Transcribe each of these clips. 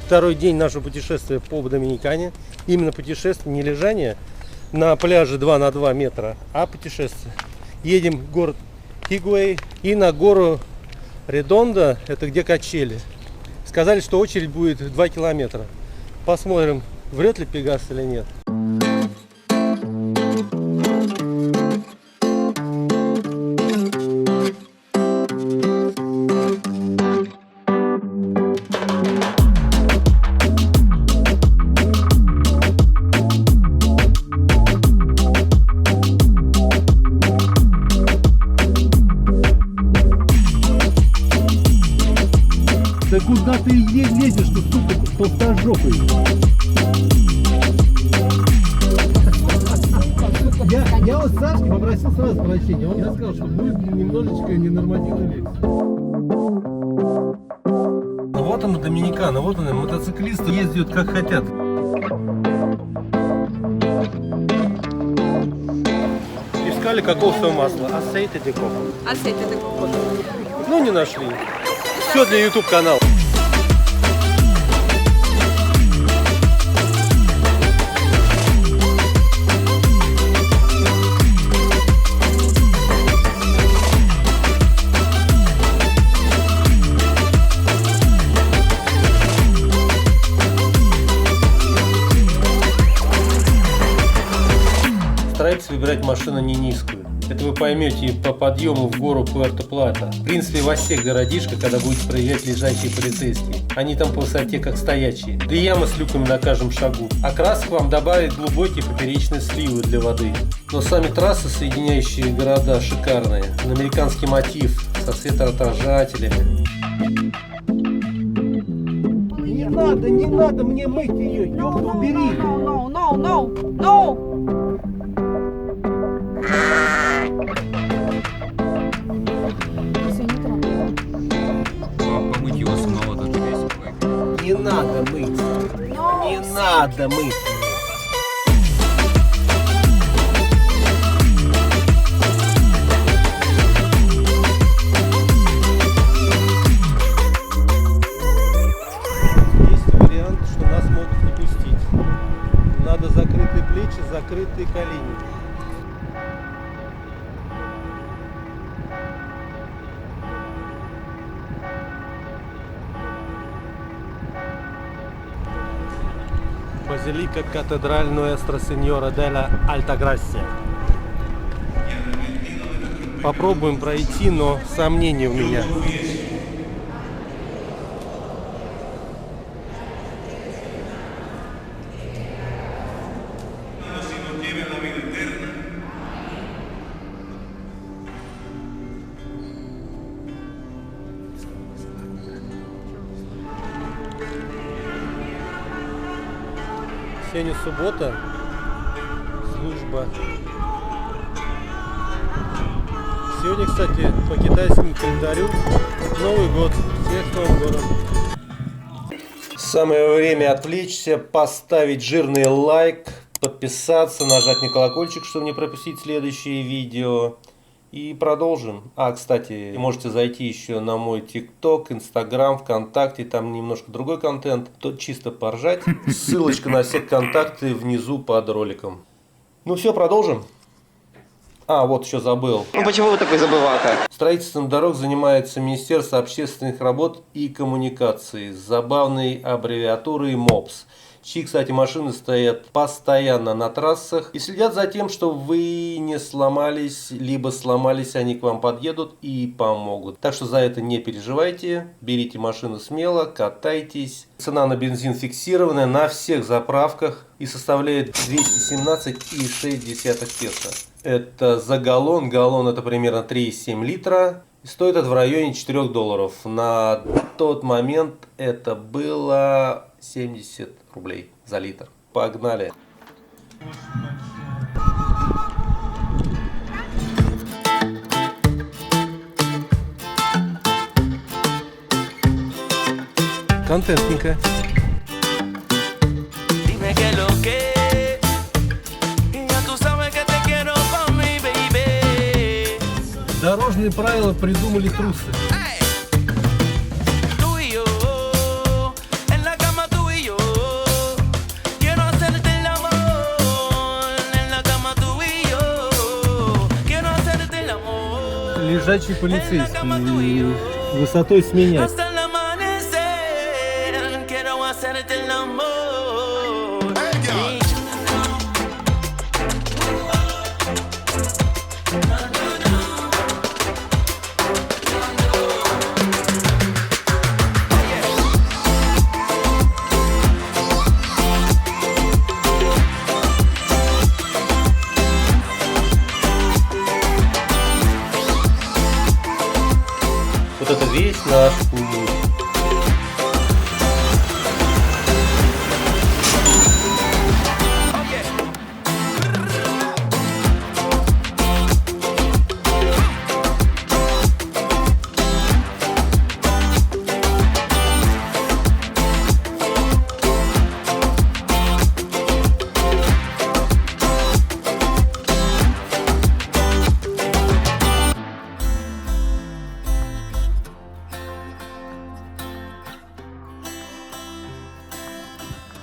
второй день нашего путешествия по Доминикане. Именно путешествие, не лежание на пляже 2 на 2 метра, а путешествие. Едем в город Хигуэй и на гору Редондо, это где качели. Сказали, что очередь будет 2 километра. Посмотрим, врет ли Пегас или нет. Да куда ты лезешь, ты, сука, толстожопый? Я вот Сашке попросил сразу прощения. Он мне сказал, что будет немножечко ненормативный лес. Вот он, Доминикана, вот он, мотоциклисты ездят как хотят. Искали кокосовое масло, асейте де коко. Aceite de coco. Ну не нашли. Все для YouTube канала. Старайтесь выбирать машину не низкую. Это вы поймете по подъему в гору Пуэрто-Плата. В принципе, во всех городишках, когда будете проезжать лежачие полицейские. Они там по высоте как стоячие. Да и ямы с люками на каждом шагу. А красок вам добавит глубокие поперечные сливы для воды. Но сами трассы, соединяющие города, шикарные. На американский мотив со светоотражателями. Не надо мне мыть ее, ёпта, убери. No, no, no, no. Помыть его снова даже весело. Не надо мыть. Не надо мыть. Есть вариант, что нас могут не пустить. Надо закрытые плечи, закрытые колени. Базилика Катедраль Нуэстро Сеньора де ла Альтаграсия. Попробуем пройти, но сомнения у меня. Сегодня суббота, служба. Сегодня, кстати, по китайскому календарю Новый год. Всех с Новым годом. Самое время отвлечься, поставить жирный лайк, подписаться, нажать на колокольчик, чтобы не пропустить следующие видео. И продолжим. Кстати, можете зайти еще на мой ТикТок, Инстаграм, ВКонтакте. Там немножко другой контент. Тут чисто поржать. Ссылочка на все контакты внизу под роликом. Ну все, продолжим. Вот еще забыл. Ну почему вы такой забывака? Строительством дорог занимается Министерство общественных работ и коммуникаций с забавной аббревиатурой МОПС. Чьи, кстати, машины стоят постоянно на трассах и следят за тем, что вы не сломались, либо сломались, они к вам подъедут и помогут. Так что за это не переживайте, берите машину смело, катайтесь. Цена на бензин фиксированная на всех заправках и составляет 217,6 песо. Это за галлон. Галлон это примерно 3,7 литра. Стоит это в районе $4. На тот момент это было 70 рублей за литр. Погнали! Контентненько. Дорожные правила придумали трусы. лежачий полицейский, высотой с меня. Hasta el amanecer, quiero hacerte el amor. Вот это весь наш путь.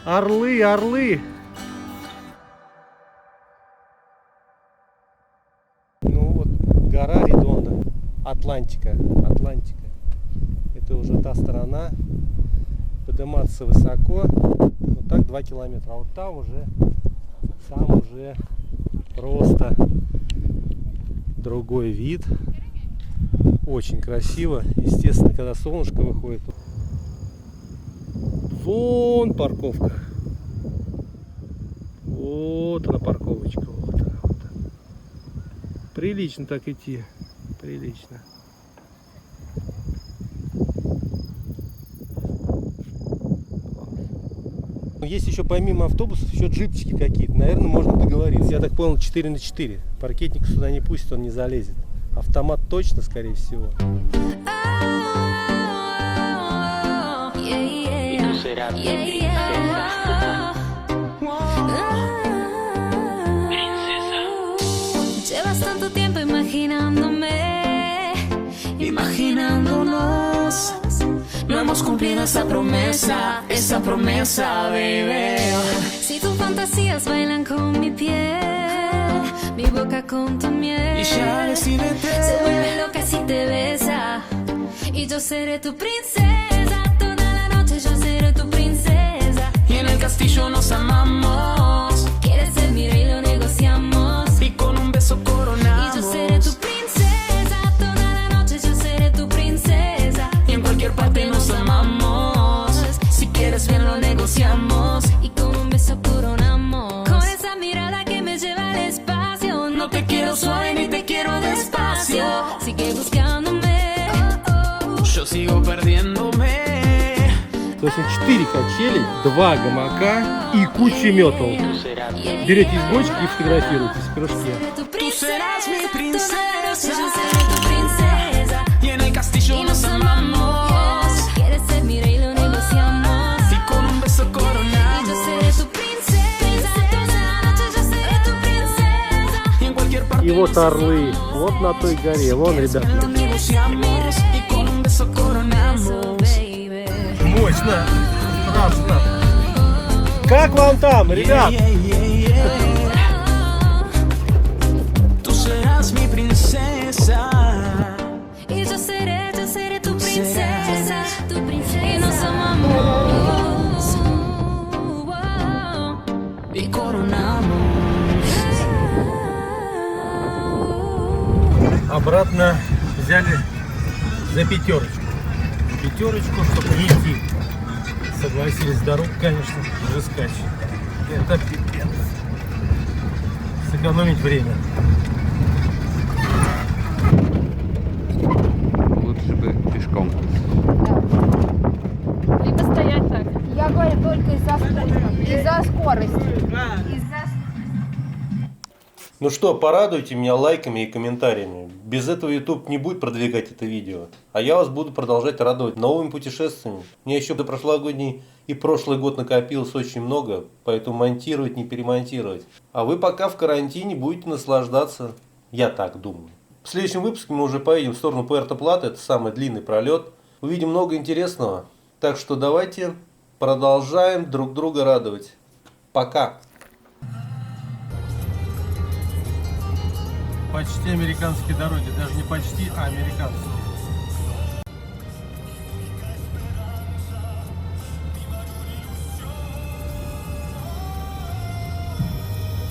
Орлы, орлы. Ну вот, гора Редонда. Атлантика. Атлантика. Это уже та сторона. Подниматься высоко. Вот так 2 километра. А вот там уже просто другой вид. Очень красиво. Естественно, когда солнышко выходит. Вон парковка. Вот она парковочка. Вот она, вот. Прилично так идти. Прилично. Есть еще помимо автобусов еще джипчики какие-то. Наверное, можно договориться. Я так понял, 4×4. Паркетник сюда не пустит, он не залезет. Автомат точно, скорее всего. Llevas tanto tiempo imaginándome, imaginándonos. No hemos cumplido esa promesa, baby. Si tus fantasías bailan con mi piel, mi boca con tu miel, y ya decídete. Se vuelve loca si te besa, y yo seré tu princesa. Toda la noche yo seré tu princesa, y en el castillo nos amamos. Quieres ser mi rey, lo negociamos, y con un beso coronamos. Y yo seré tu princesa, toda la noche yo seré tu princesa, y en cualquier parte nos amamos. Si quieres bien lo negociamos, y con un beso coronamos. Con esa mirada que me lleva al espacio, no te quiero suave ni te quiero despacio. Sigue buscándome, yo sigo perdiéndome. То есть 4 качели, 2 гамака и куча метал. Берете из бочки и фотографируетесь в пирожке. Tú serás mi princesa, y en el castillo nos amamos. Quieres ser mi rey, lo negociamos, Y con un beso y yo coronamos. seré tu princesa. Toda la noche yo seré tu princesa. Y en cualquier parte И вот nos орлы, вот на той горе, вон, ребята. lo negociamos. Y con un beso coronamos. Baby. Мощно, страшно. Как вам там, ребят? Tú serás mi princesa. Y yo seré tu princesa, y nos amamos. Y coronamos. Обратно взяли за пятерочку. Пятерочку, чтобы не идти. Согласились, дорогу, конечно, жескач. Это пипец. Сэкономить время. Лучше бы пешком. Либо стоять так. Я говорю только из-за скорости. Ну что, порадуйте меня лайками и комментариями. Без этого YouTube не будет продвигать это видео. А я вас буду продолжать радовать новыми путешествиями. Мне еще до прошлогодний и прошлый год накопилось очень много, поэтому монтировать, не перемонтировать. А вы пока в карантине будете наслаждаться, я так думаю. В следующем выпуске мы уже поедем в сторону Пуэрто-Плата, это самый длинный пролет. Увидим много интересного. Так что давайте продолжаем друг друга радовать. Пока! Почти американские дороги. Даже не почти, а американские.